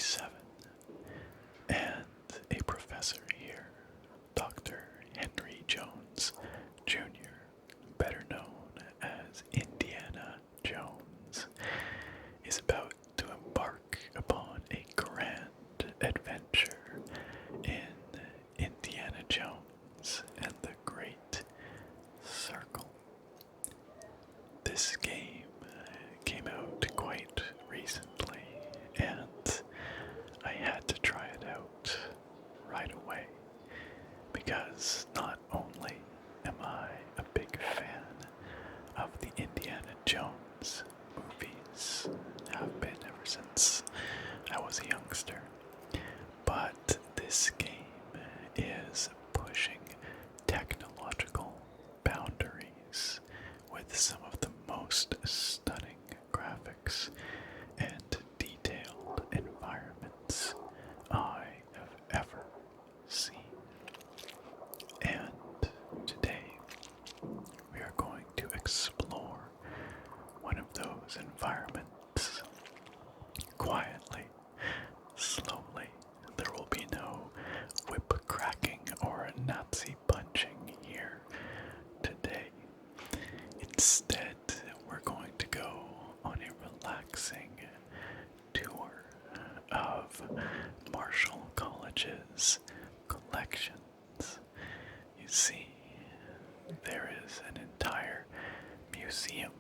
47, and a professor here, Dr. Henry Jones Jr., better known as Indiana Jones, is about to embark upon a grand adventure in Indiana Jones and the Great Circle. This game came out quite recently, and I had to try it out right away because not only am I a big fan of the Indiana Jones movies, have been ever since I was a youngster, but this game is pushing technological boundaries with some of the most stunning graphics and detailed environments I have ever seen. And today we are going to explore one of those environments quietly, slowly. There will be no whip cracking or Nazi punching here today. Instead, we're going to go on a relaxing tour of Marshall College's collections. You see, there is an entire museum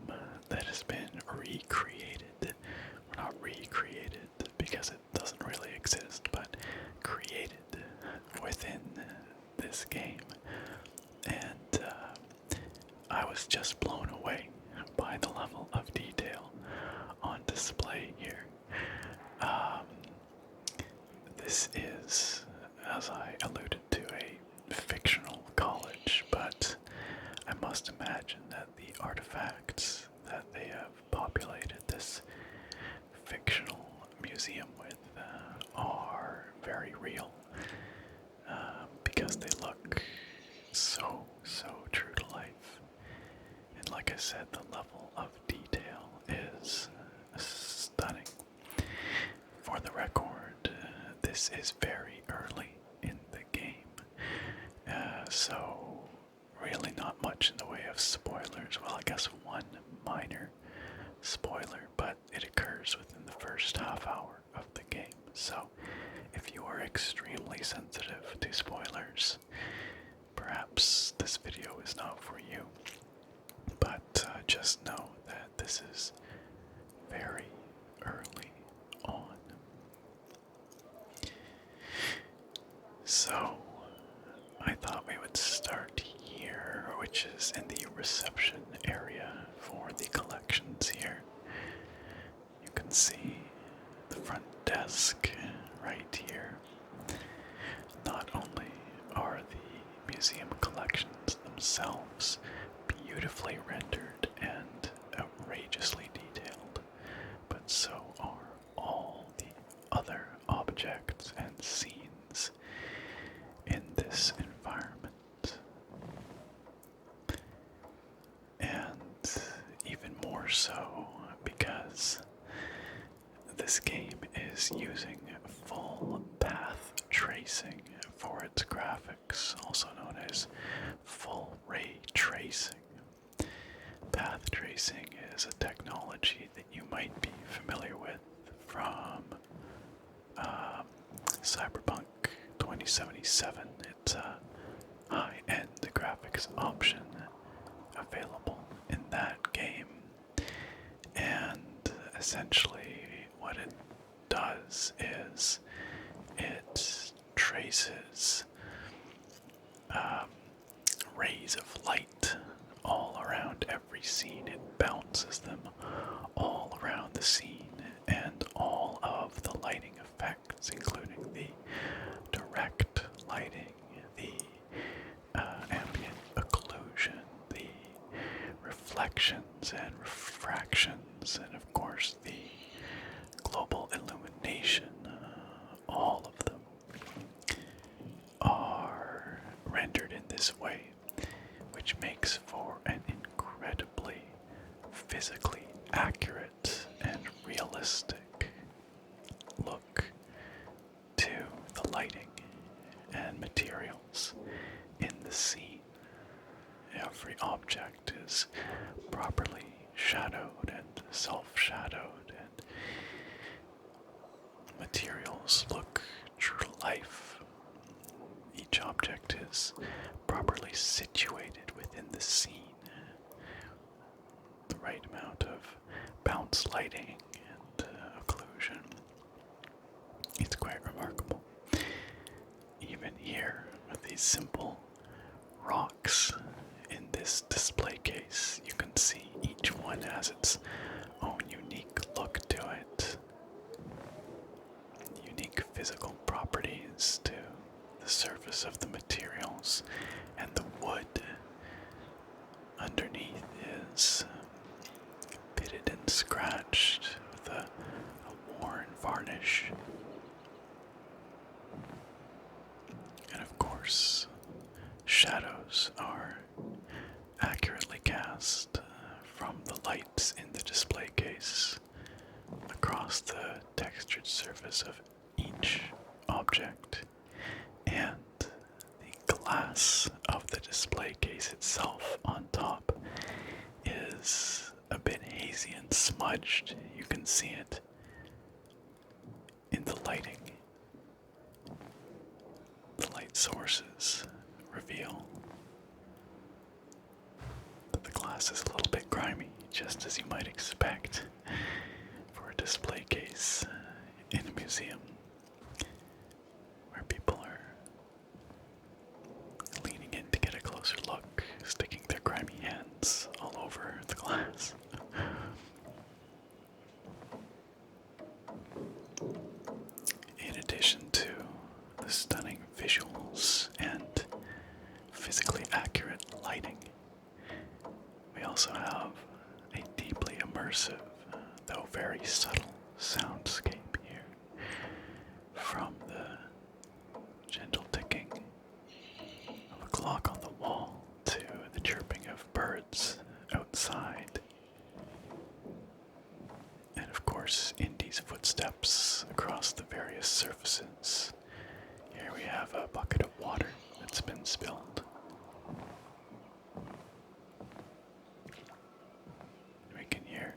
that has been recreated. Well, not recreated because it doesn't really exist, but created within this game. And I was just blown away by the level of detail on display here. This is, as I alluded to, a fictional college, but I must imagine that the artifacts that they have populated this fictional museum with are very real, because they look so true to life. And like I said, the level of detail is stunning. For the record, this is very early in the game, so really not much in the way of spoilers. Well, I guess one minor spoiler, but it occurs within the first half hour of the game. So if you are extremely sensitive to spoilers, perhaps this video is not for you. But just know that this is very early on. So I thought we would start here, which is in the reception area for the collections here. You can see the front desk right here. Not only are the museum collections themselves beautifully rendered and outrageously detailed, but so are all the other objects and scenes in this environment. And even more so because this game is using full path tracing for its graphics, also known as full ray tracing. Path tracing is a technology that you might be familiar with from Cyberpunk 2077. It's a high-end graphics option available in that game. And essentially what it does is it traces rays of light all around every scene. It bounces them all around the scene, and all of the lighting effects, including the direct lighting, the ambient occlusion, the reflections and refractions, and of course the global illumination, all of them are rendered in this way, which makes for an incredibly physically accurate and realistic look is properly shadowed and self-shadowed, and materials look true to life. Each object is properly situated within the scene. The right amount of bounce lighting and occlusion. It's quite remarkable. Even here, with these simple rocks in this display case, you can see each one has its own unique look to it. Unique physical properties to the surface of the materials, and the wood underneath is pitted and scratched with a worn varnish. And of course, shadows are accurately cast from the lights in the display case across the textured surface of each object, and the glass of the display case itself on top is a bit hazy and smudged. You can see it in the lighting. The light sources reveal that the glass is a little bit grimy, just as you might expect for a display case in a museum where people are leaning in to get a closer look, sticking their grimy hands all over the glass. In addition to the stunning visuals and physically accurate lighting, we also have a deeply immersive, though very subtle, soundscape here. From the gentle ticking of a clock on the wall to the chirping of birds outside. And of course, Indy's footsteps across the various surfaces. Here we have a bucket of water that's been spilled. We can hear,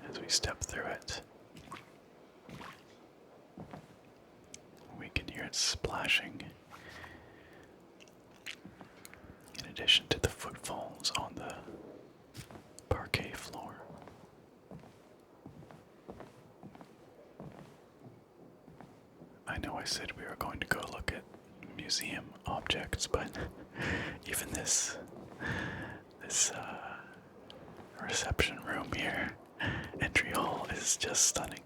as we step through it, we can hear it splashing. In addition to the footfalls on the parquet floor. I know I said we were going to go look at museum objects, but even this reception room here, entry hall, is just stunning.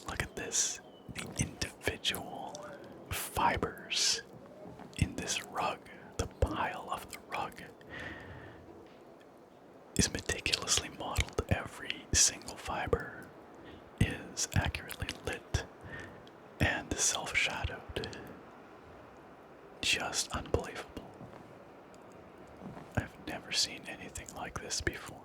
Look at this, the individual fibers in this rug, the pile of the rug is meticulously modeled. Every single fiber is accurately lit and self-shadowed. Just unbelievable. I've never seen anything like this before.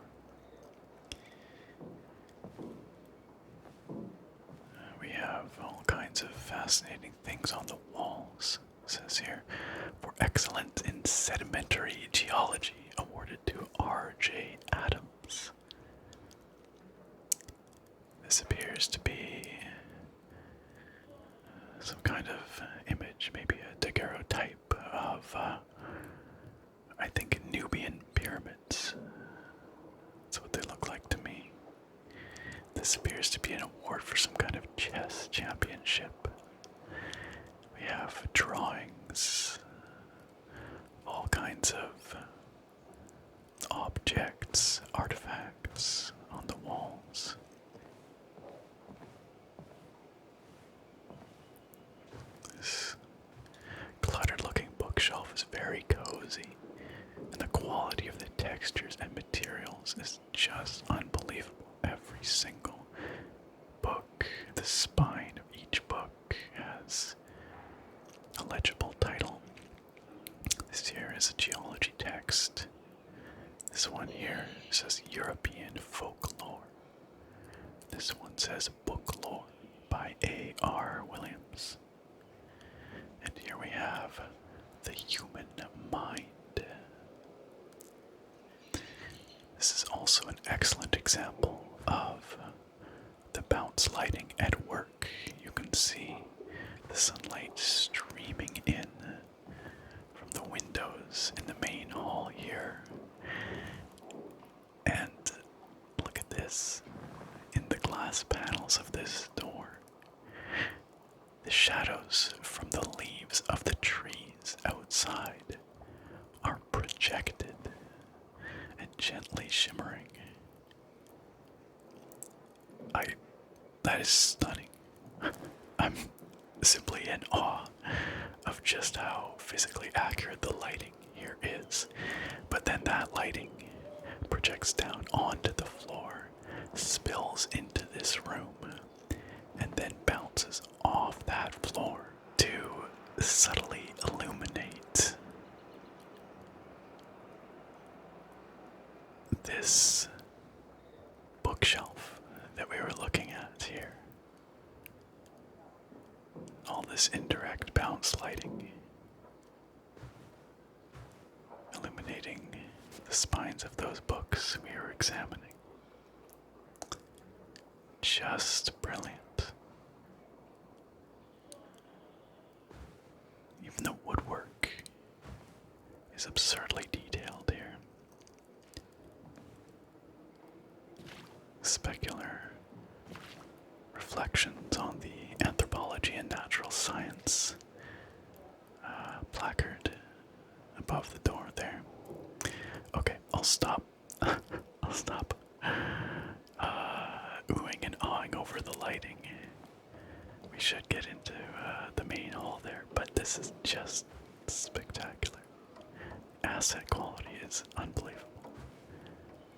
We have all kinds of fascinating things on the walls. It says here, for excellence in sedimentary geology, awarded to R.J. Adams. This appears to be some kind of image, maybe a daguerreotype of, I think, Nubian pyramids. That's what they look like to me. This appears to be an award for some kind of chess championship. We have drawings, all kinds of objects, artifacts on the walls. This cluttered looking bookshelf is very cozy, and the quality of the textures and materials is just unbelievable. Every single book, the spine of each book has a legible title. This here is a geology text. This one here says European folklore. This one says Booklore by A.R. Williams. And here we have the human mind. also an excellent example of the bounce lighting at work. You can see the sunlight streaming in from the windows in the main hall here. And look at this. In the glass panels of this door, the shadows from the leaves of the trees outside are projected and gently shimmering. That is stunning. I'm simply in awe of just how physically accurate the lighting here is. But then that lighting projects down onto the floor, spills into this room, and then bounces off that floor to subtly illuminate this bookshelf that we were looking at here. All this indirect bounce lighting illuminating the spines of those books we were examining. Just brilliant. Even the woodwork is absurdly detailed here. Specular reflections on the anthropology and natural science placard above the door there. Okay, I'll stop. I'll stop oohing and awing over the lighting. We should get into the main hall there, but this is just spectacular. Asset quality is unbelievable.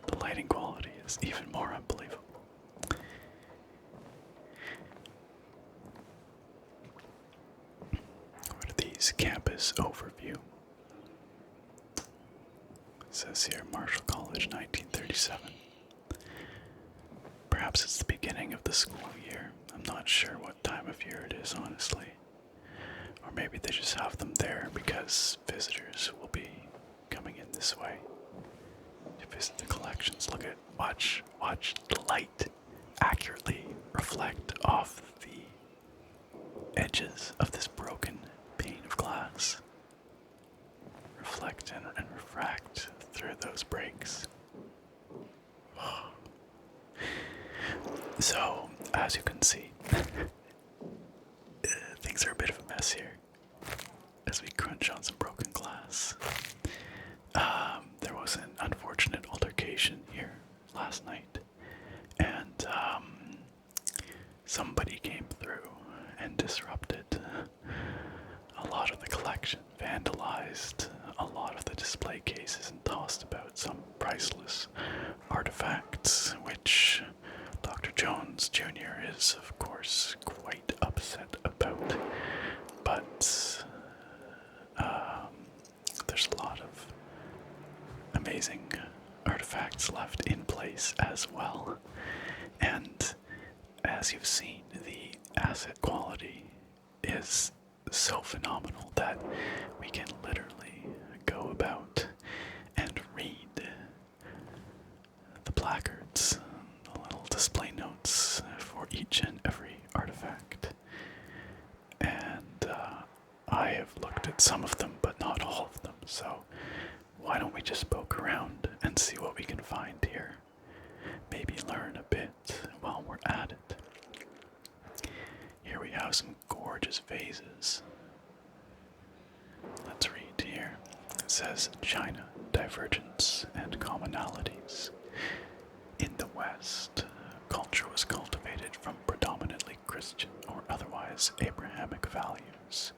The lighting quality is even more unbelievable. What are these? Campus overview. It says here Marshall College 1937. Perhaps it's the beginning of the school year. I'm not sure what time of year it is, honestly. Or maybe they just have them there because visitors will be coming in this way to visit the collections. Look at, watch the light accurately reflect off the edges of this broken pane of glass. Reflect and refract through those breaks. So, as you can see, things are a bit of a mess here as we crunch on some broken glass. There was an unfortunate altercation here last night, and somebody came through and disrupted a lot of the collection, vandalized a lot of the display cases, and tossed about some priceless artifacts, which Dr. Jones Jr. is, of course, quite upset about. But there's a lot of amazing artifacts left in place as well. And as you've seen, the asset quality is so phenomenal that we can literally go about and read the placards, the little display notes for each and every artifact. And I have looked at some of them, but not all of them, so why don't we just poke around and see what we can find here? Maybe learn a bit while we're at it. Here we have some gorgeous vases. Let's read here. It says, China, divergence and commonalities. In the West, culture was cultivated from predominantly Christian or otherwise Abrahamic values.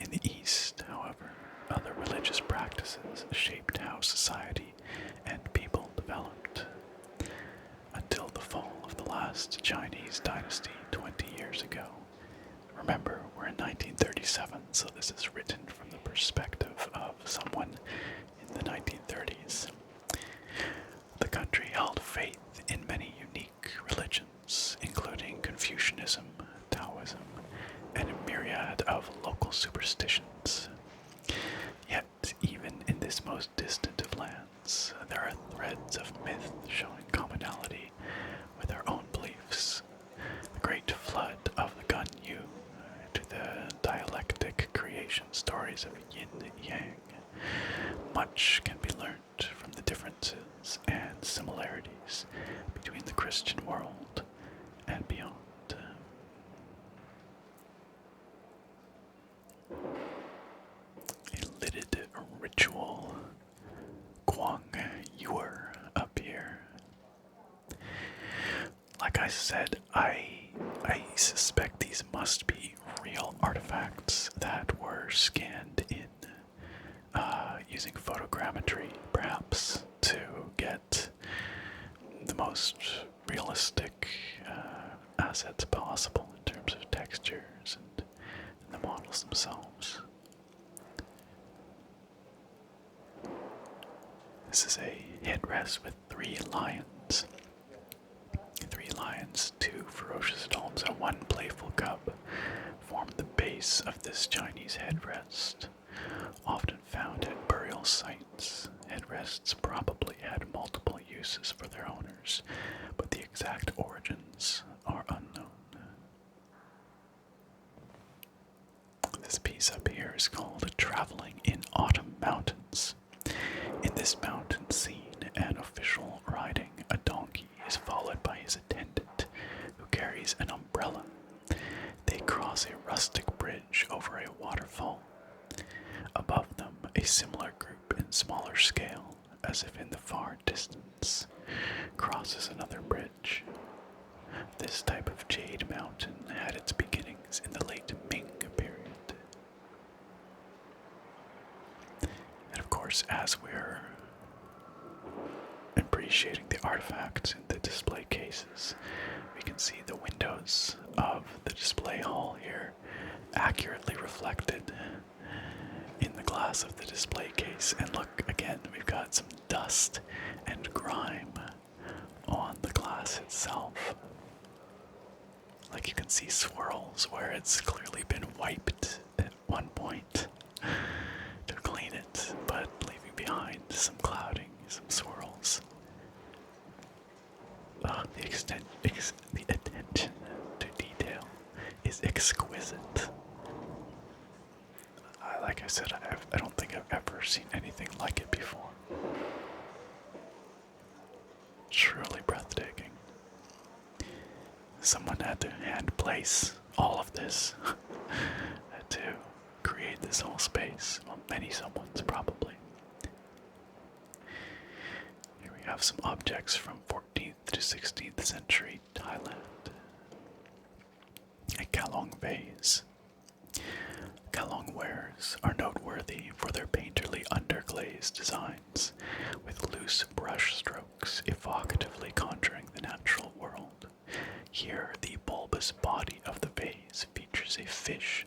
In the East, however, other religious practices shaped how society and people developed. Until the fall of the last Chinese dynasty 20 years ago. Remember, we're in 1937, so this is written from the perspective of someone in the 1930s. The country held faith in many unique religions, including Confucianism, Taoism, and a myriad of local superstitions. Yet, even in this most distant of lands, there are threads of myth, between the Christian world and beyond. A lidded ritual Guang Yuer up here. Like I said, I suspect these must be real artifacts that were scanned in using photogrammetry, perhaps, to get the most realistic assets possible in terms of textures and the models themselves. This is a headrest with 3 lions. 3 lions, 2 ferocious adults, and 1 playful cub form the base of this Chinese headrest. Often found at burial sites, headrests probably had multiple uses for their owners, but the exact origins are unknown. This piece up here is called Traveling in Autumn Mountains. In this mountain scene, an official riding a donkey is followed by his attendant, who carries an umbrella. They cross a rustic bridge over a waterfall. Above them, a similar group in smaller scale, as if in the far distance, crosses another bridge. This type of jade mountain had its beginnings in the late Ming period. And of course, as we're appreciating the artifacts in the display cases, we can see the windows of the display hall here accurately reflected in the glass of the display case. And look, again, we've got some dust and grime on the glass itself. Like, you can see swirls where it's clearly been wiped at one point to clean it, but leaving behind some clouding, some swirls. The attention to detail is exquisite. Like I said, I don't think I've ever seen anything like it before. Truly breathtaking. Someone had to hand place all of this to create this whole space. Well, many someones probably. Here we have some objects from 14th to 16th century Thailand. A Kalong vase. Kalong wares are noteworthy for their painterly underglaze designs, with loose brush strokes evocatively conjuring the natural world. Here, the bulbous body of the vase features a fish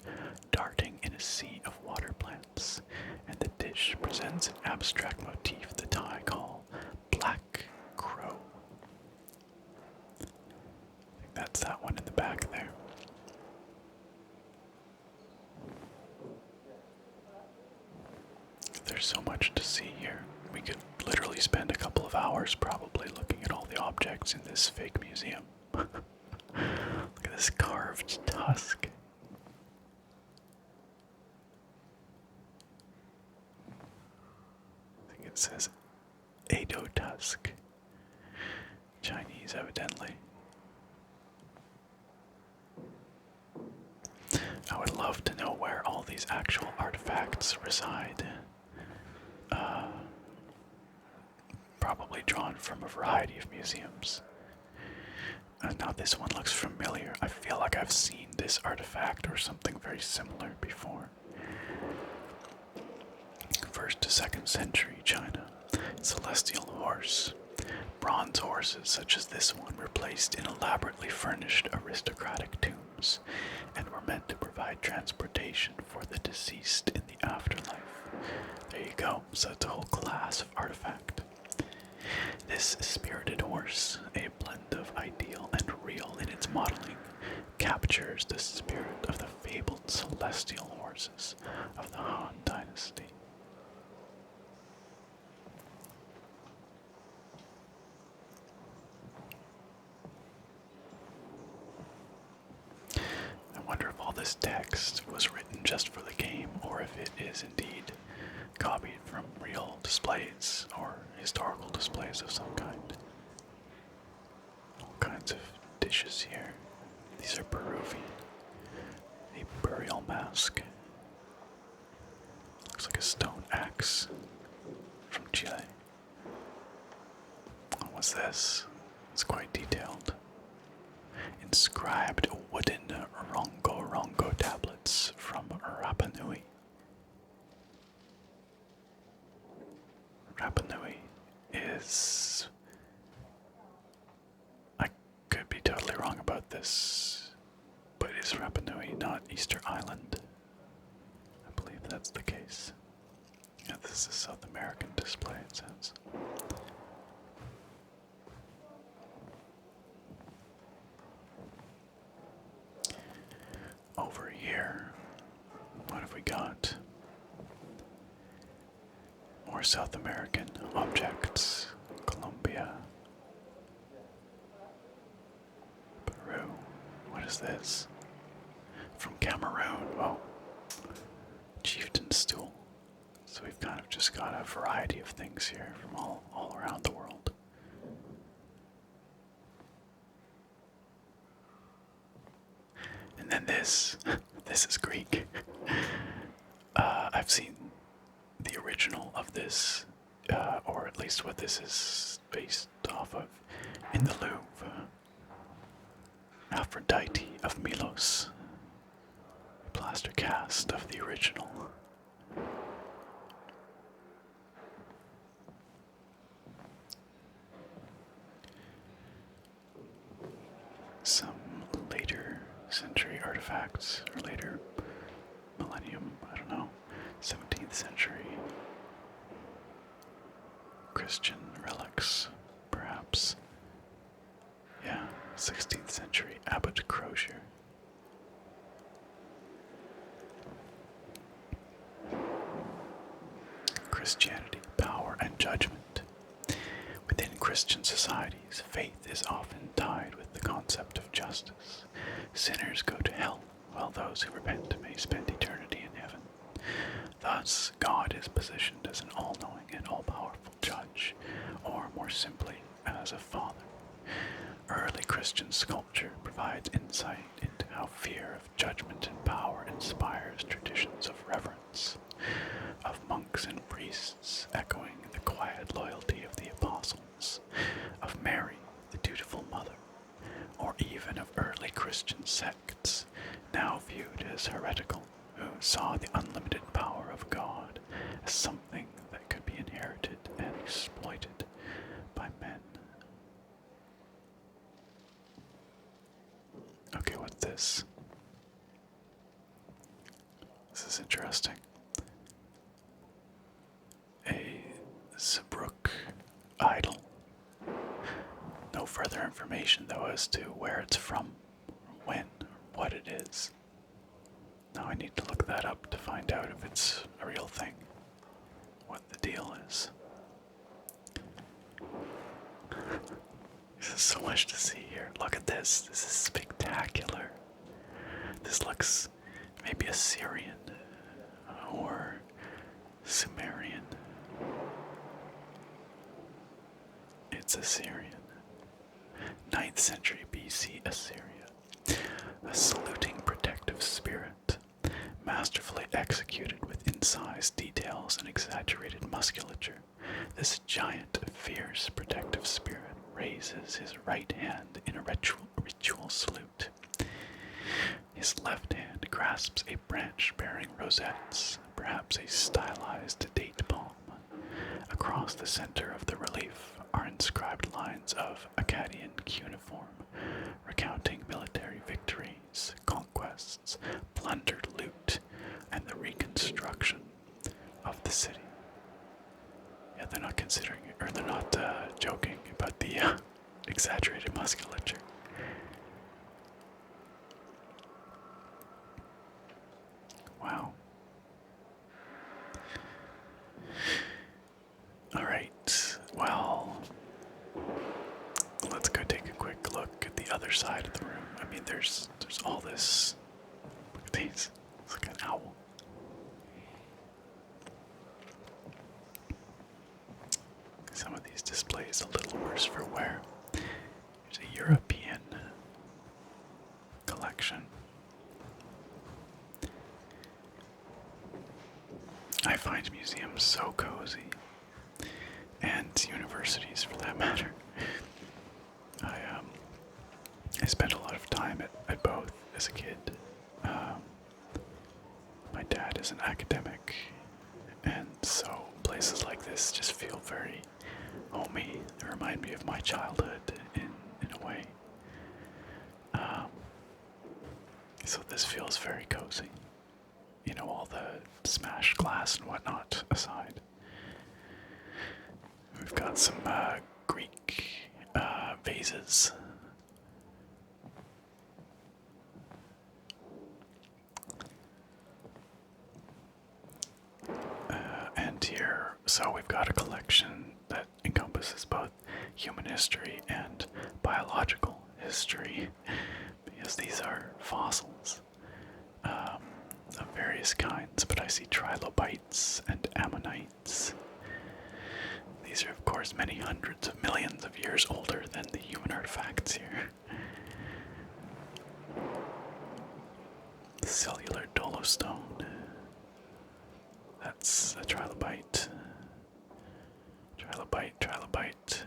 darting in a sea of water plants, and the dish presents an abstract motif the Thai call black crow. I think that's that one in the back there. There's so much to see here. We could literally spend a couple of hours probably looking at all the objects in this fake museum. Look at this carved tusk. I think it says Edo tusk. Chinese, evidently. I would love to know where all these actual artifacts reside. Probably drawn from a variety of museums. Now this one looks familiar. I feel like I've seen this artifact or something very similar before. 1st to 2nd century China. Celestial horse. Bronze horses such as this one were placed in elaborately furnished aristocratic tombs and were meant to provide transportation for the deceased in the afterlife. There you go. So it's a whole class of artifact. This spirited horse, a blend of ideal and real in its modeling, captures the spirit of the fabled celestial horses of the Han Dynasty. I wonder if all this text was written just for the game, or if it is indeed copied from real displays or historical displays of some kind. dishes here. These are Peruvian. A burial mask. Looks like a stone axe from Chile. What's this? It's quite detailed. Inscribed wooden rongo tablets from Rapa Nui. Rapa Nui is... I could be totally wrong about this, but is Rapa Nui not Easter Island? I believe that's the case. Yeah, this is a South American display, it says. Over here, what have we got? More South American objects. Colombia. Peru. What is this? From Cameroon. Oh. Chieftain stool. So we've kind of just got a variety of things here from all around the world. And then this. This is Greek. I've seen the original of this, or at least what this is based off of, in the Louvre. Aphrodite of Milos. A plaster cast of the original. Some later century artifacts, or later millennium, I don't know, 17th century Christian relics, perhaps. Yeah, 16th century Abbot Crozier. Christianity, power, and judgment. Within Christian societies, faith is often tied with the concept of justice. Sinners go to hell, while those who repent may spend eternity in heaven. Thus, God is positioned as an all-knowing and all-powerful judge, or more simply, as a father. Early Christian sculpture provides insight into how fear of judgment and power inspires traditions of reverence, of monks and priests echoing the quiet loyalty of the apostles, of Mary, the dutiful mother, or even of early Christian sects, now viewed as heretical, who saw the unlimited power of God as something that could be inherited and exploited by men. Okay, what's this? This is interesting. A Zeebrugge idol. No further information, though, as to where it's from, when, or what it is. Now I need to look that up to find out if it's a real thing, what the deal is. There's so much to see here. Look at this. This is spectacular. This looks maybe Assyrian or Sumerian. It's Assyrian. 9th century BC Assyria. A saluting protective spirit, masterfully executed with incised details and exaggerated musculature. This giant, fierce protective spirit raises his right hand in a ritual salute. His left hand grasps a branch bearing rosettes, perhaps a stylized date palm. Across the center of the relief are inscribed lines of Akkadian cuneiform, recounting military victories, conquests, plundered loot, and the reconstruction of the city. Yeah, they're not considering it, or they're not joking about the exaggerated musculature. Wow. Alright, well, let's go take a quick look at the other side of the room. I mean, there's all this. Look at these. It's like an owl. Some of these displays a little worse for wear. There's a European I find museums so cozy, and universities for that matter. I I spent a lot of time at both as a kid. Um, my dad is an academic, and so places like this just feel very homey. They remind me of my childhood in a way. Um, so this feels very cozy. You know, all the smashed glass and whatnot aside. We've got some Greek vases. And here, so we've got a collection that encompasses both human history and biological history, because these are fossils of various kinds, but I see trilobites and ammonites. These are, of course, many hundreds of millions of years older than the human artifacts here. Cellular dolostone. That's a trilobite. Trilobite.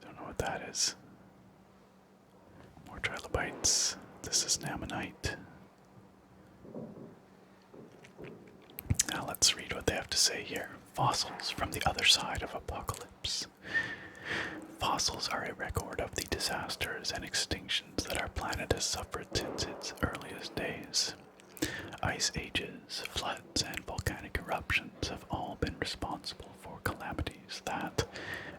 Don't know what that is. More trilobites. This is an ammonite. Now let's read what they have to say here. Fossils from the other side of apocalypse. Fossils are a record of the disasters and extinctions that our planet has suffered since its earliest days. Ice ages, floods, and volcanic eruptions have all been responsible for calamities that,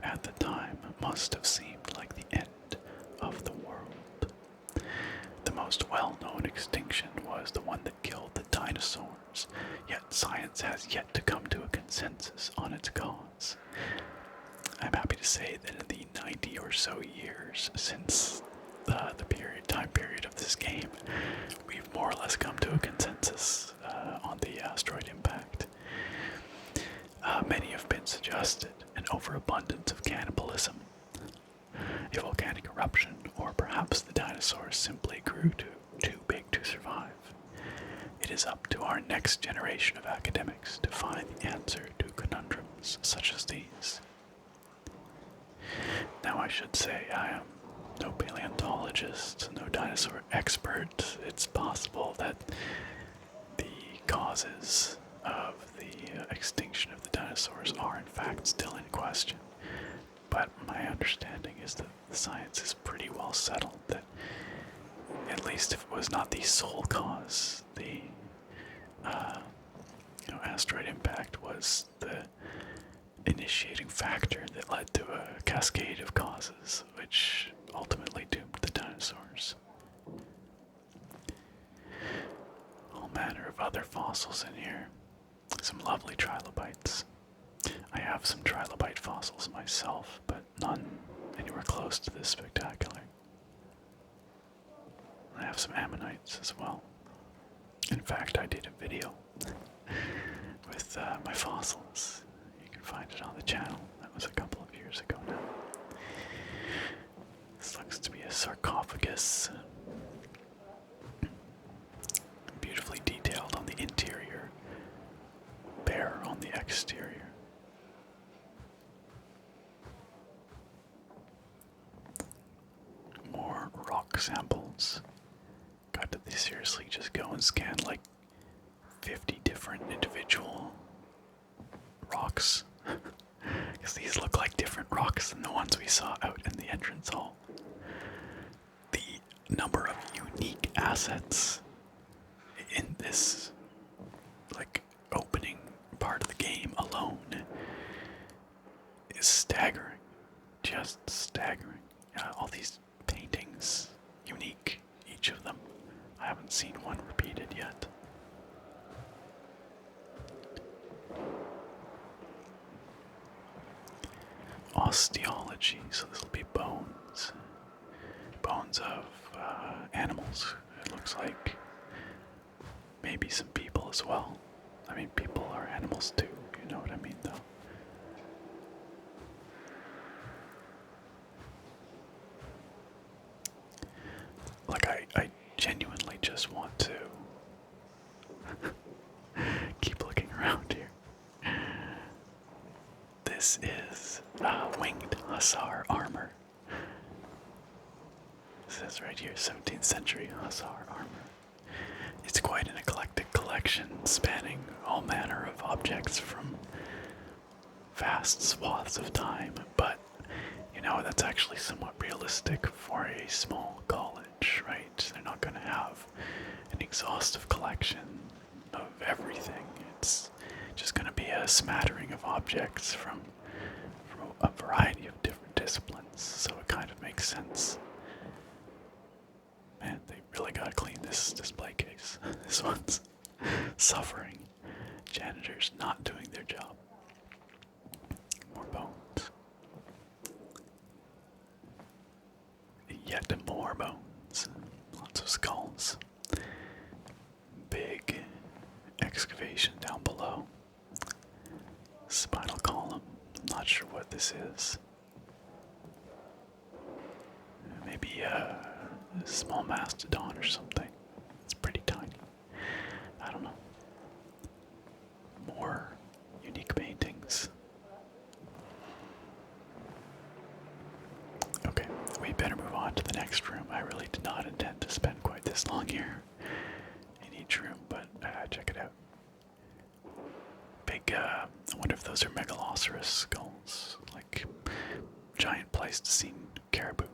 at the time, must have seemed like the end of the world. The most well-known extinction was the one that killed the dinosaurs, yet science has yet to come to a consensus on its cause. I'm happy to say that in the 90 or so years since the time period of this game, we've more or less come to a consensus on the asteroid impact. Many have been suggested: an overabundance of cannibalism, a volcanic eruption, or perhaps the dinosaurs simply grew too big to survive. It is up to our next generation of academics to find the answer to conundrums such as these. Now I should say I am no paleontologist, no dinosaur expert. It's possible that the causes of the extinction of the dinosaurs are in fact still in question. But my understanding is that the science is pretty well settled that, at least if it was not the sole cause, the asteroid impact was the initiating factor that led to a cascade of causes, which ultimately doomed the dinosaurs. All manner of other fossils in here. Some lovely trilobites. I have some trilobite fossils myself, but none anywhere close to this spectacular. I have some ammonites as well. In fact, I did a video with my fossils. You can find it on the channel. That was a couple of years ago now. This looks to be a sarcophagus. Beautifully detailed on the interior, bare on the exterior. More rock samples. God, did they seriously just go and scan like 50 different individual rocks? Because these look like different rocks than the ones we saw out in the entrance hall. The number of unique assets in this, like, opening part of the game alone is staggering. Just staggering. All these paintings, unique, each of them. I haven't seen one repeated yet. Osteology, so this will be bones. Bones of animals. It looks like maybe some people as well. I mean, people are animals too, you know what I mean though. Like, I genuinely just want is winged hussar armor. It says right here, 17th century hussar armor. It's quite an eclectic collection spanning all manner of objects from vast swaths of time, but you know, that's actually somewhat realistic for a small college, right? They're not going to have an exhaustive collection of everything. It's just going to be a smattering of objects from a variety of different disciplines, so it kind of makes sense. Man, they really gotta clean this display case. This one's suffering. Janitors not doing their job. More bones. Yet more bones. Lots of skulls. Big excavation down below. Spinal column. Not sure what this is. Maybe a small mastodon or something. It's pretty tiny. I don't know. More unique paintings. Okay, we better move on to the next room. I really did not intend to spend quite this long here in each room, but check it out. Big, I wonder if those are megaloceros skulls. Like, giant Pleistocene caribou.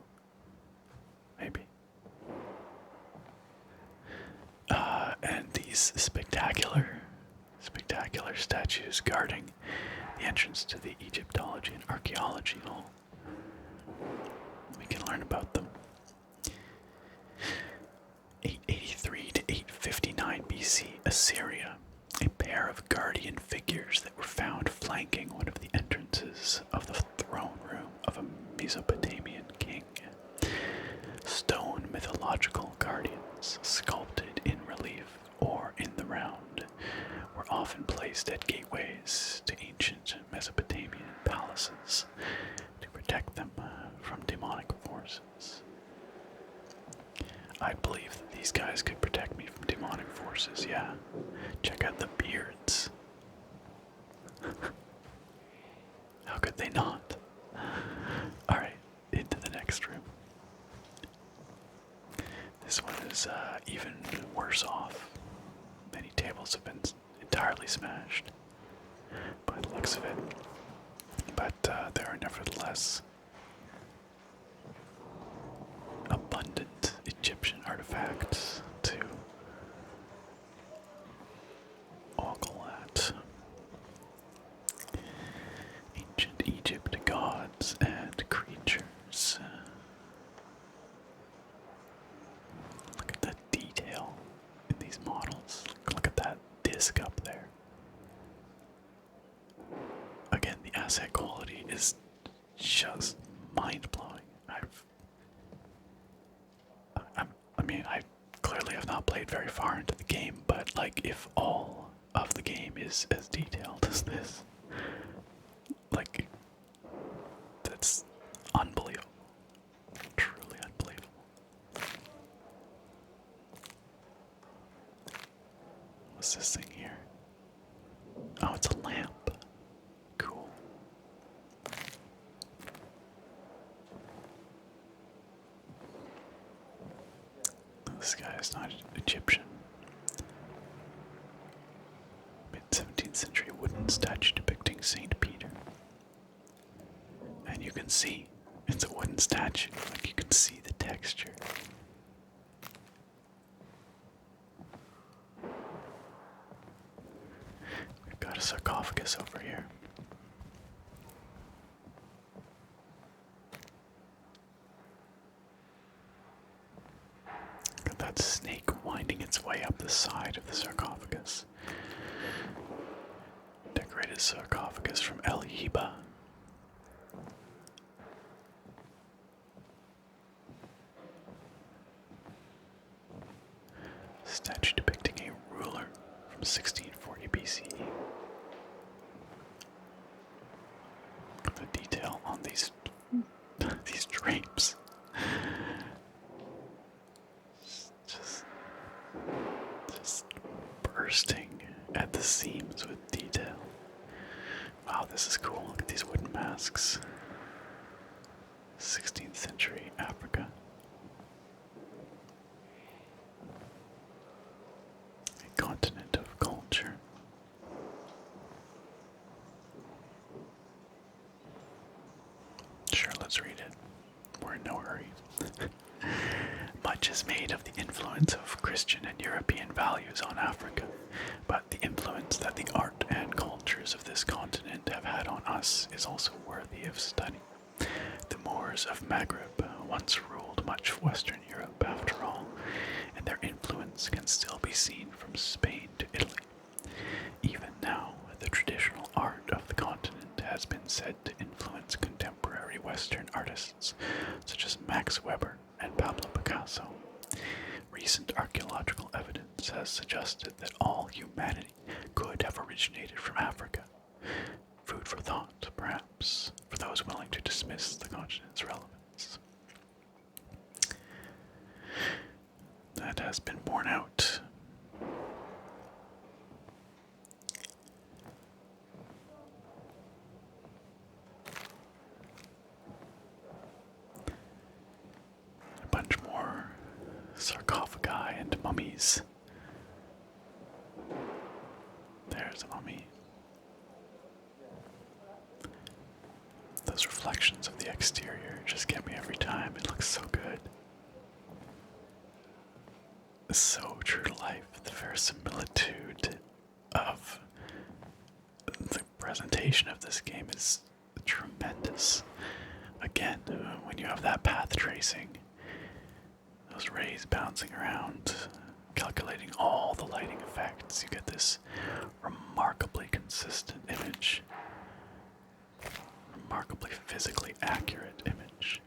Maybe. And these spectacular statues guarding the entrance to the Egyptology and Archeology Hall. We can learn about them. 883 to 859 BC, Assyria. A pair of guardian figures that were found flanking one of the entrances of the throne room of a Mesopotamian king. Stone mythological guardians, sculpted in relief or in the round, were often placed at gateways to ancient Mesopotamian palaces to protect them from demonic forces. I believe that these guys could protect me from demonic forces, yeah. Check out the beards. How could they not? Alright, into the next room. This one is even worse off. Many tables have been entirely smashed by the looks of it. But there are nevertheless abundant Egyptian artifacts to ogle at. Ancient Egypt gods and creatures. Look at the detail in these models. Look at that disc up there. Again, the asset quality is just mind-blowing. I clearly have not played very far into the game, but like, if all of the game is as detailed as this, like, that's unbelievable. Truly unbelievable. What's this thing here? Oh, it's a lamp. Cool. This guy is not Egyptian. Mid-17th century wooden statue depicting Saint Peter. And you can see, it's a wooden statue. Like, you can see the texture. We've got a sarcophagus over here. Look at that snake winding its way up the side of the sarcophagus. Decorated sarcophagus from El Hiba. Statue depicting a ruler from 1640 BCE. The detail on these drapes. Just bursting at the seams with detail. Wow, this is cool. Look at these 16th century Africa. A continent of culture. Sure, let's read it. We're in no hurry. Much is made of the influence of Christian and European values on Africa, but the influence that the art and cultures of this continent have had on us is also worthy of study. The Moors of Maghreb once ruled much of Western Europe, after all, and their influence can still be seen from Spain to Italy. Even now, the traditional art of the continent has been said to influence contemporary Western artists, such as Max Weber and Pablo Picasso. Recent archaeological evidence has suggested that all humanity could have originated from Africa. Food for thought, perhaps, for those willing to dismiss the continent's relevance. That has been borne out. A bunch more sarcophagi and mummies. There's a mummy. Those reflections of the exterior just get me every time. It looks so good. It's so true to life. The verisimilitude of the presentation of this game is tremendous. Again, when you have that path tracing, those rays bouncing around, calculating all the lighting effects, you get this remarkably consistent image. Remarkably physically accurate image.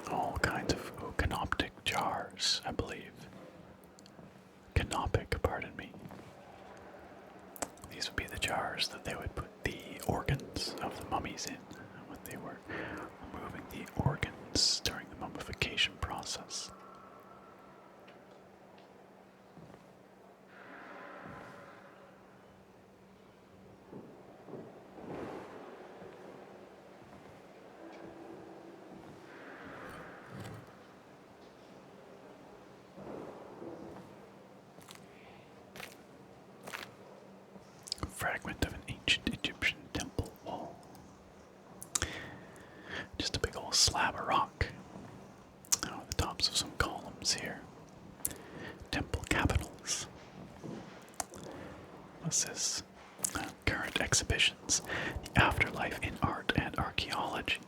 All kinds of canoptic jars, I believe. Canopic, pardon me. These would be the jars that they would put the organs of the mummies in when they were removing the organs during the mummification process. Fragment of an ancient Egyptian temple wall. Just a big old slab of rock. Oh, the tops of some columns here. Temple capitals. What's this? Current exhibitions. The afterlife in art and archaeology.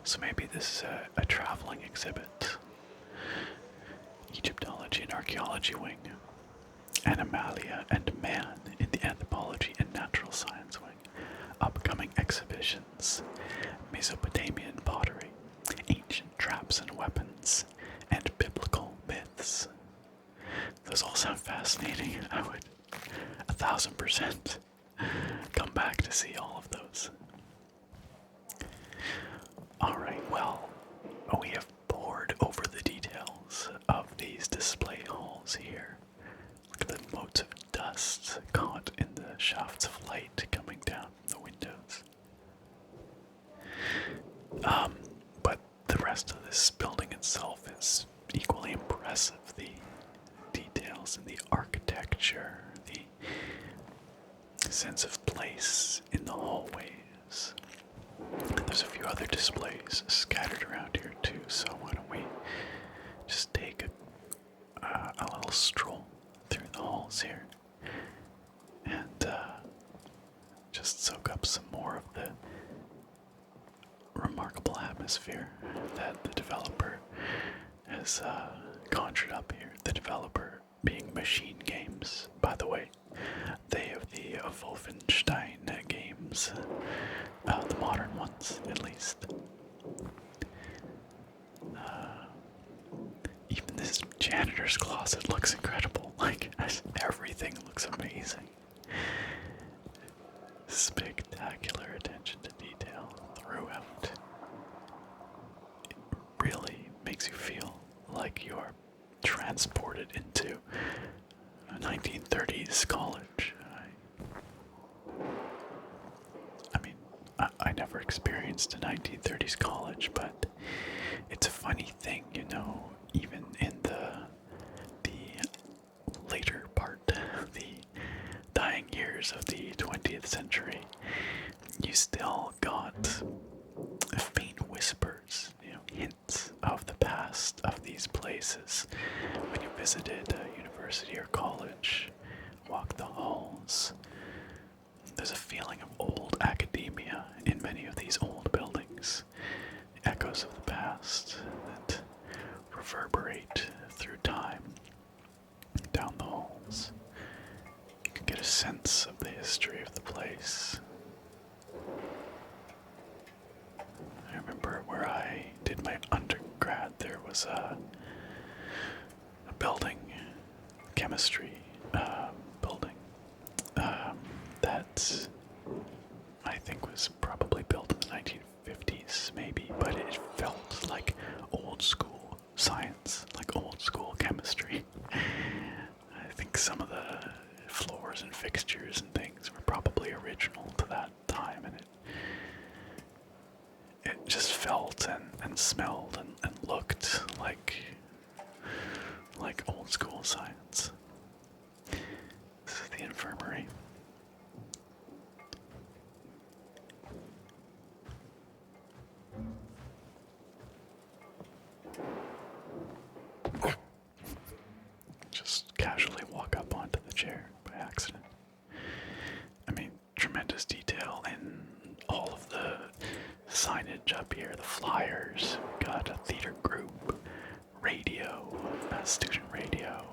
So maybe this is a traveling exhibit. Egyptology and archaeology wing. Animalia and man in the anthropology and natural science wing. Upcoming exhibitions. Mesopotamian pottery, ancient traps and weapons, and biblical myths. Those all sound fascinating. I would 1,000% come back to see all of those. Alright, well, we have pored over the details of these display halls here. Look at the motes of dust caught in the shafts of light coming down from the windows. But the rest of this building itself is equally impressive. The details in the architecture, the sense of place in the hallways. There's a few other displays scattered around here too, so why don't we just take a little stroll through the halls here and just soak up some more of the remarkable atmosphere that the developer has conjured up here. The developer being Machine Games, by the way. They have the Wolfenstein games, the modern ones at least. Even this janitor's closet looks incredible. Like, everything looks amazing. Spectacular attention to detail throughout. It really makes you feel like you are transported into a 1930s college. I never experienced a 1930s college, but it's a funny thing, you know, even in the later part, the dying years of the 20th century, you still got faint whispers, you know, hints of the past of these places. When you visited a university or college, walked the halls, there's a feeling of old academia in many of these old buildings. The echoes of the past that reverberate through time down the halls. You can get a sense of the history of the place. I remember where I did my undergrad, there was a building, chemistry building, that I think was probably built in the 1950s, maybe, but it felt like old school science, like old school chemistry. I think some of the floors and fixtures and things were probably original to that time, and it just felt and smelled and looked like old school science. This is the infirmary. Just casually walk up onto the chair by accident. I mean, tremendous detail in all of the signage up here, the flyers. We got a theater group, radio, student radio,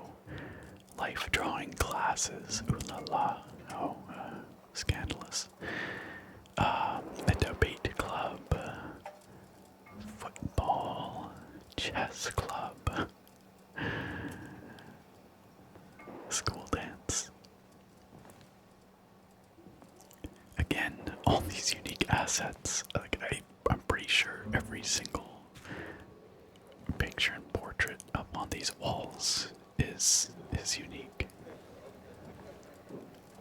life drawing classes, ooh la la, oh, scandalous. A debate club, football, chess club, school dance. Again, all these unique assets. Like I'm pretty sure every single picture and portrait up on these walls is unique.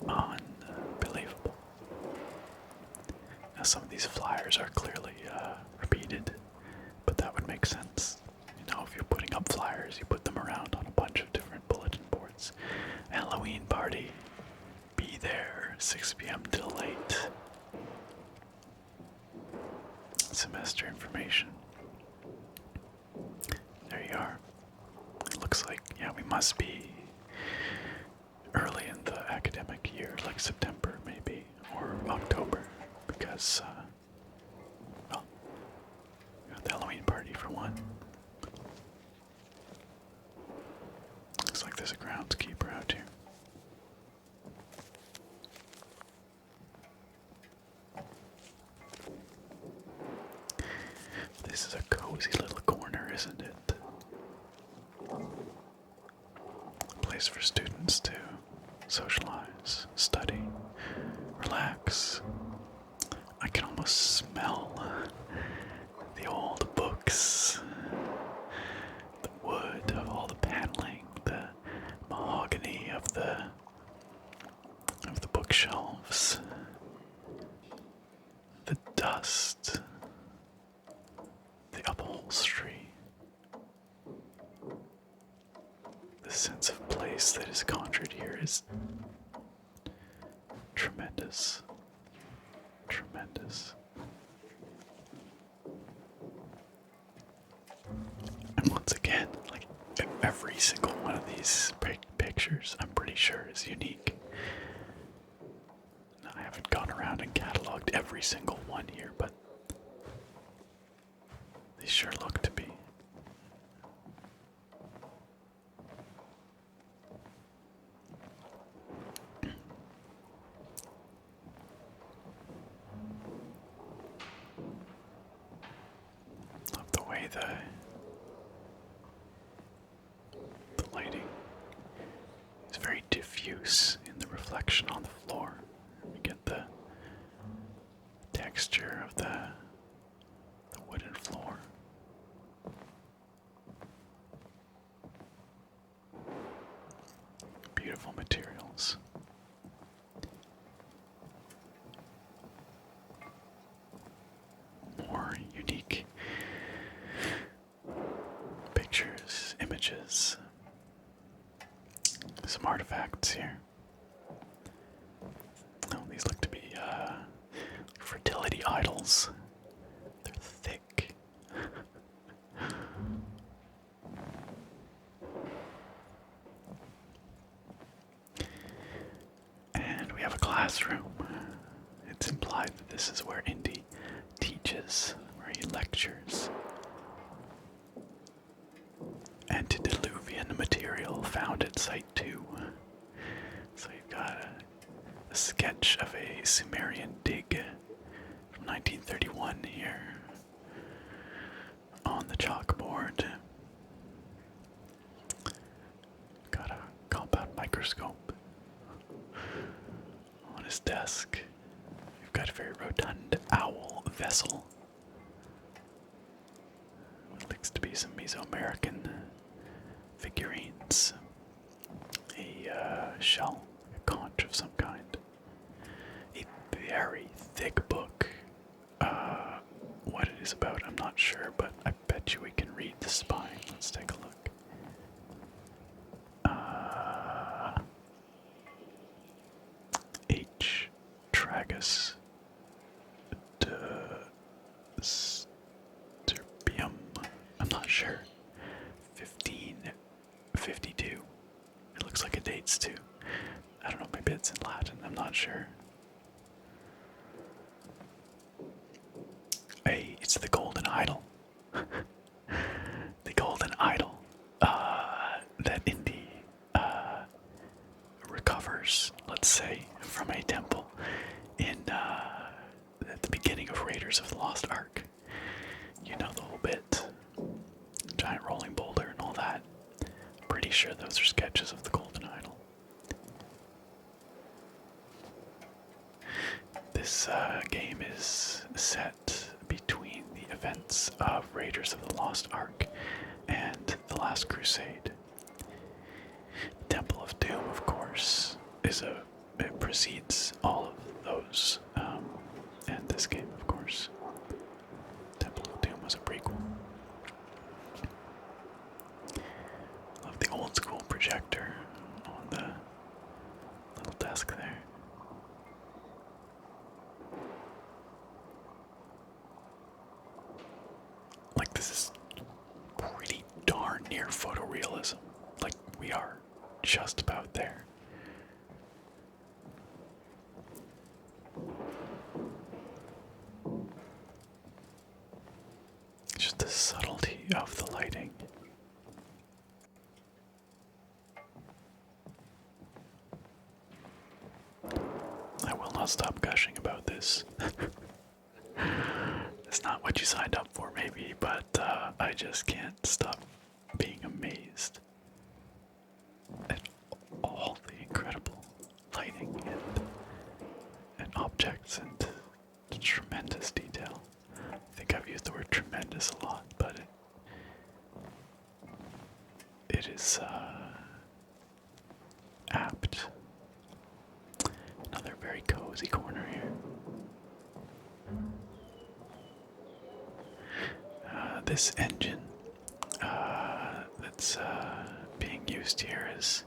Unbelievable. Now some of these flyers are clearly repeated, but that would make sense. You know, if you're putting up flyers, you put them around on a bunch of different bulletin boards. Halloween party. Be there, 6 p.m. till late. Semester information. There you are. It looks like, yeah, we must be early in the academic year, like September maybe, or October, because, well, we got the Halloween party for one. Looks like there's a groundskeeper out here. This is a cozy little corner, isn't it? A place for students to socialize, study, relax. I can almost smell the old books, the wood of all the paneling, the mahogany of the bookshelves, the dust, the upholstery, the sense of place that is conjured here is tremendous. Tremendous. And once again, like every single one of these pictures, I'm pretty sure is unique. Now, I haven't gone around and cataloged every single one here, but they sure look to be. Love the way the lighting is very diffuse in the reflection on the floor. We get the texture of the wooden floor. Beautiful materials. walls. They're thick. And we have a classroom. It's implied that this is where Indy teaches, where he lectures. Antediluvian material found at Site 2. So you've got a sketch of a Sumerian dig from 1931 here on the chalkboard. Got a compound microscope on his desk. We've got a very rotund owl vessel. What looks to be some Mesoamerican figurines. A shell, a conch of some kind. A very thick book. What it is about, I'm not sure, but I bet you we can read the spine. Let's take a look. H. Tragus Stirpium. I'm not sure. 1552. It looks like it dates too. I don't know, maybe it's in Latin, I'm not sure. Hey, it's the golden idol. The golden idol that Indy recovers, let's say, from a temple in at the beginning of Raiders of the Lost Ark. You know the whole bit. Giant rolling boulder and all that. Pretty sure those are sketches of the golden idol. This game is set between the events of Raiders of the Lost Ark and The Last Crusade. Temple of Doom, of course, it precedes all of those, and this game, of course. Temple of Doom was a prequel. Love the old school projector on the little desk there. Like, this is pretty darn near photorealism. Like, we are just about there. Just the subtlety of the lighting. I will not stop gushing about this. It's not what you signed up for, maybe, but I just can't stop being amazed at all the incredible lighting and objects and tremendous detail. I think I've used the word tremendous a lot, but it is apt. Another very cozy corner here. This engine that's being used here is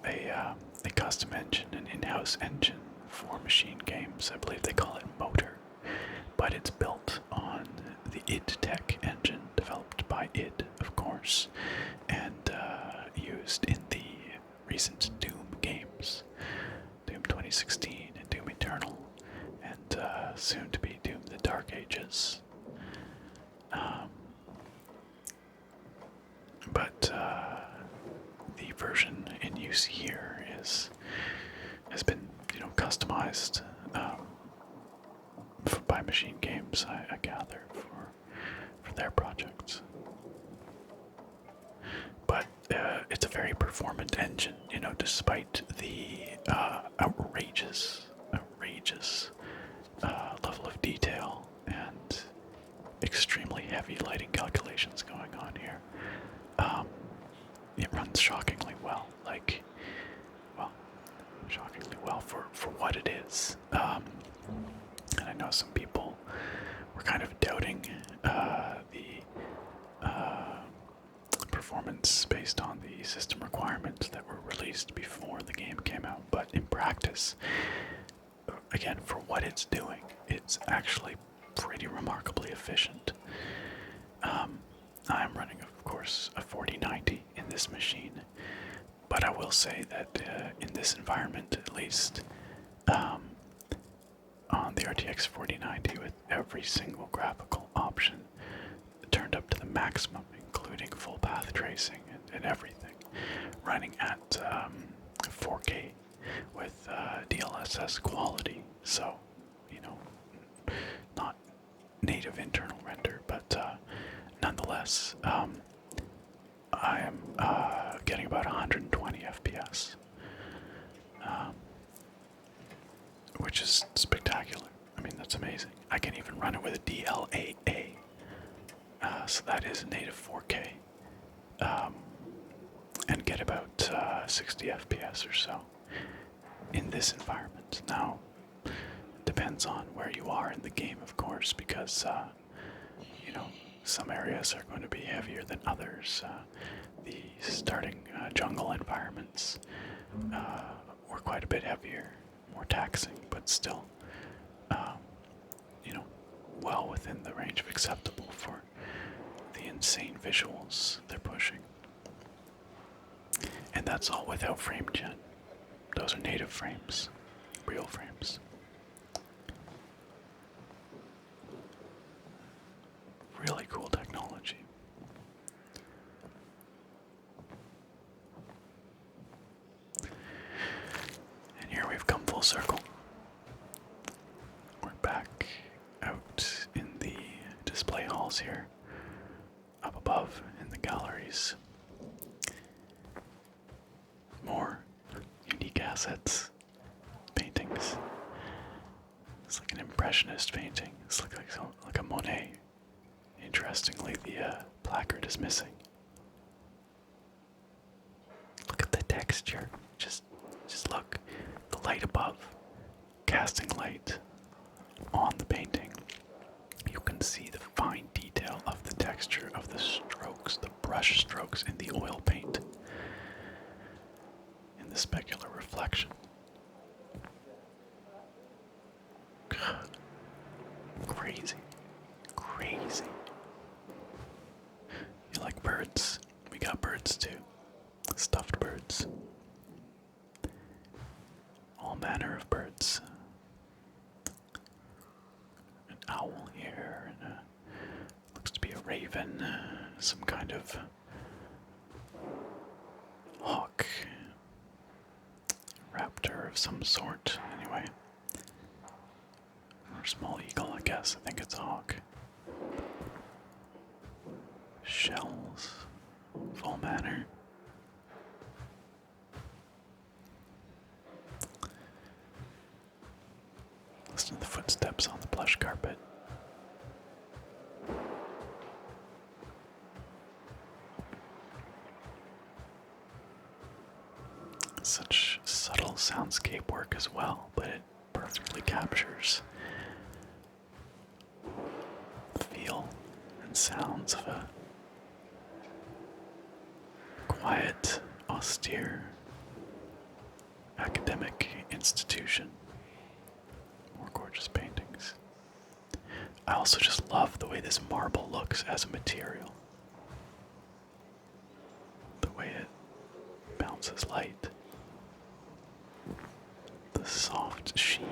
a custom engine, an in-house engine for machine games. I believe they call it Motor, but it's built on the id Tech engine developed by id, of course, and used in the recent Doom games, Doom 2016 and Doom Eternal, and soon to be Doom the Dark Ages. But the version in use here has been, customized by Machine Games, I gather, for their projects. But it's a very performant engine, despite the outrageous level of detail and extremely heavy lighting calculations going on here. It runs shockingly well, shockingly well for what it is. And I know some people were kind of doubting the performance based on the system requirements that were released before the game came out, but in practice, again, for what it's doing, it's actually pretty remarkably efficient. I'm running, of course, a 4090 in this machine, but I will say that in this environment, at least, on the RTX 4090, with every single graphical option turned up to the maximum, including full path tracing and everything, running at 4K with DLSS quality. So, you know, not native internal render, but nonetheless, I am getting about 120 FPS, which is spectacular. I mean, that's amazing. I can even run it with a DLAA, so that is native 4K, and get about 60 FPS or so in this environment. Now, it depends on where you are in the game, of course, because you know, some areas are going to be heavier than others. The starting jungle environments were quite a bit heavier, more taxing, but still, you know, well within the range of acceptable for the insane visuals they're pushing. And that's all without frame gen. Those are native frames, real frames. Really cool technology. And here we've come full circle. We're back out in the display halls here, up above in the galleries. More unique assets, paintings. It's like an impressionist painting. It's like a Monet. Interestingly, the placard is missing. Look at the texture. Just look. The light above, casting light on the painting. You can see the fine detail of the texture of the strokes, the brush strokes in the oil paint, in the specular reflection. Crazy. Crazy. You like birds? We got birds too. Stuffed birds. All manner of birds. An owl here, and looks to be a raven, some kind of hawk, raptor of some sort, anyway. Or small eagle, I guess. I think it's a hawk. Shells of all manner. Listen to the footsteps on the plush carpet. Such subtle soundscape work as well, but it perfectly captures the feel and sounds of a quiet, austere, academic institution. More gorgeous paintings. I also just love the way this marble looks as a material. The way it bounces light. The soft sheen.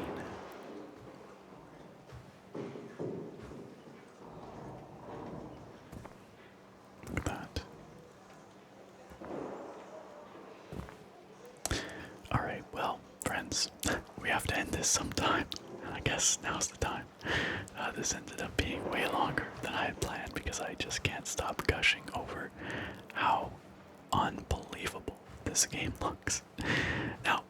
Look at that. Alright, well, friends, we have to end this sometime. And I guess now's the time. This ended up being way longer than I had planned because I just can't stop gushing over how unbelievable this game looks. Now,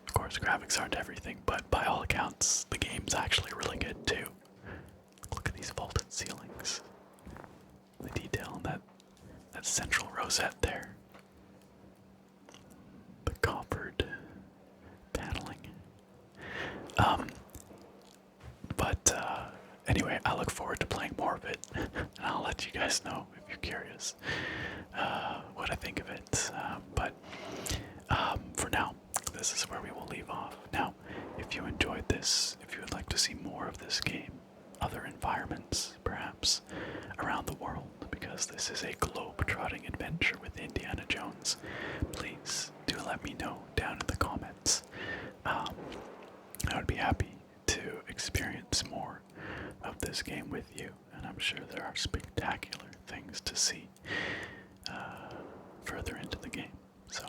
of course, graphics aren't everything, but by all accounts, the game's actually really good too. Look at these vaulted ceilings. The detail on that central rosette there. The coppered paneling. Anyway, I look forward to playing more of it, and I'll let you guys know if you're curious what I think of it. But for now, this is where we will leave off. Now, if you enjoyed this, if you would like to see more of this game, other environments, perhaps around the world, because this is a globe-trotting adventure with Indiana Jones, please do let me know down in the comments. I would be happy to experience more of this game with you, and I'm sure there are spectacular things to see further into the game. So,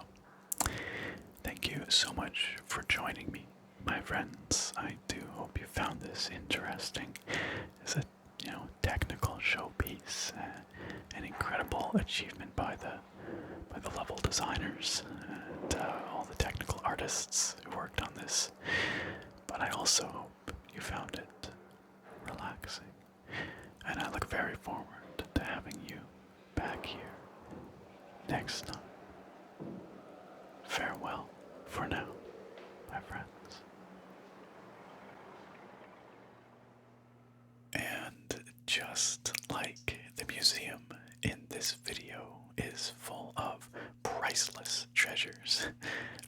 thank you so much for joining me, my friends. I do hope you found this interesting. It's a technical showpiece, an incredible achievement by the level designers and all the technical artists who worked on this. But I also hope you found it relaxing, and I look very forward to having you back here next time. Farewell for now, my friends. And just like the museum in this video is full of priceless treasures,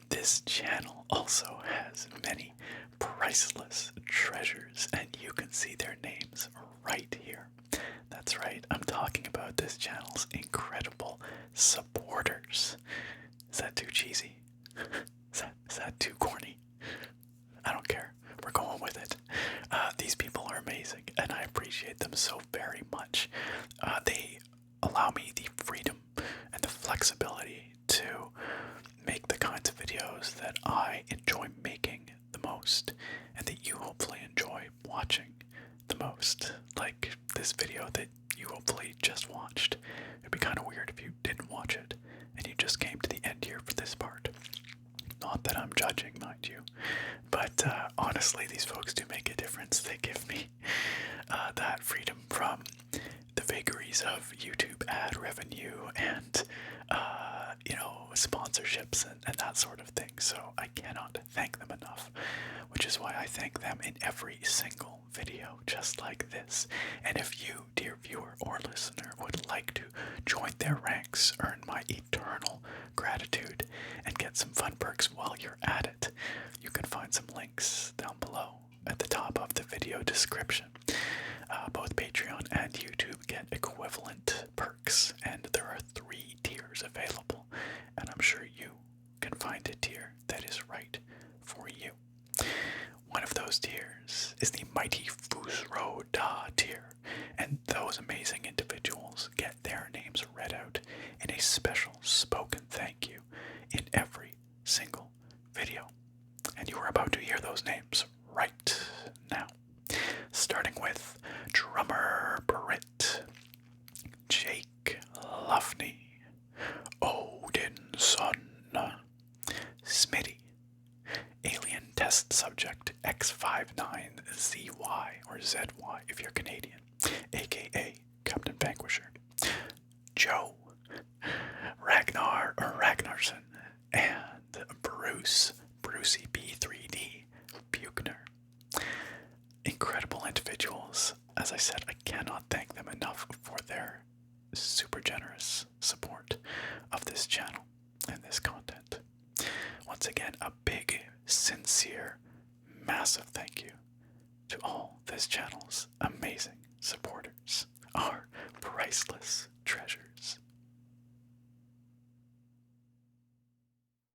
this channel also has many priceless treasures, and you can see their names right here. That's right, I'm talking about this channel's incredible supporters. Is that too cheesy? Is that too corny? I don't care. We're going with it. These people are amazing, and I appreciate them so very much. They allow me the freedom and the flexibility to make the kinds of videos that I enjoy making the most, and that you hopefully enjoy watching the most. Like this video that you hopefully just watched. It'd be kind of weird if you didn't watch it, and you just came to the end here for this part. Not that I'm judging, mind you, but honestly, these folks do make a difference. They give me that freedom from the vagaries of YouTube ad revenue and, sponsorships and that sort of thing. So I cannot thank them enough, which is why I thank them in every single video, just like this. And if you, dear viewer or listener, would like to join their ranks, earn my eternal gratitude, and get some fun perks while you're at it, you can find some links down below at the top of the video description. Both Patreon and YouTube get equivalent perks, and there are 3 tiers available, and I'm sure you can find a tier that is right for you. One of those tiers is the Mighty Fusro Da tier, and those amazing individuals get their names read out in a special spoken thank you in every single video. And you are about to hear those names right now. Starting with Drummer Brit, Jake Luffney, Odinson, Smitty, Alien Test Subject X59ZY or ZY if you're Canadian, aka Captain Vanquisher, Joe, Ragnar or Ragnarsson, and Brucey B3D Buchner. Incredible individuals. As I said, I cannot thank them enough for their super generous support of this channel and this content. Once again, a big, sincere, massive thank you to all this channel's amazing supporters, our priceless treasures.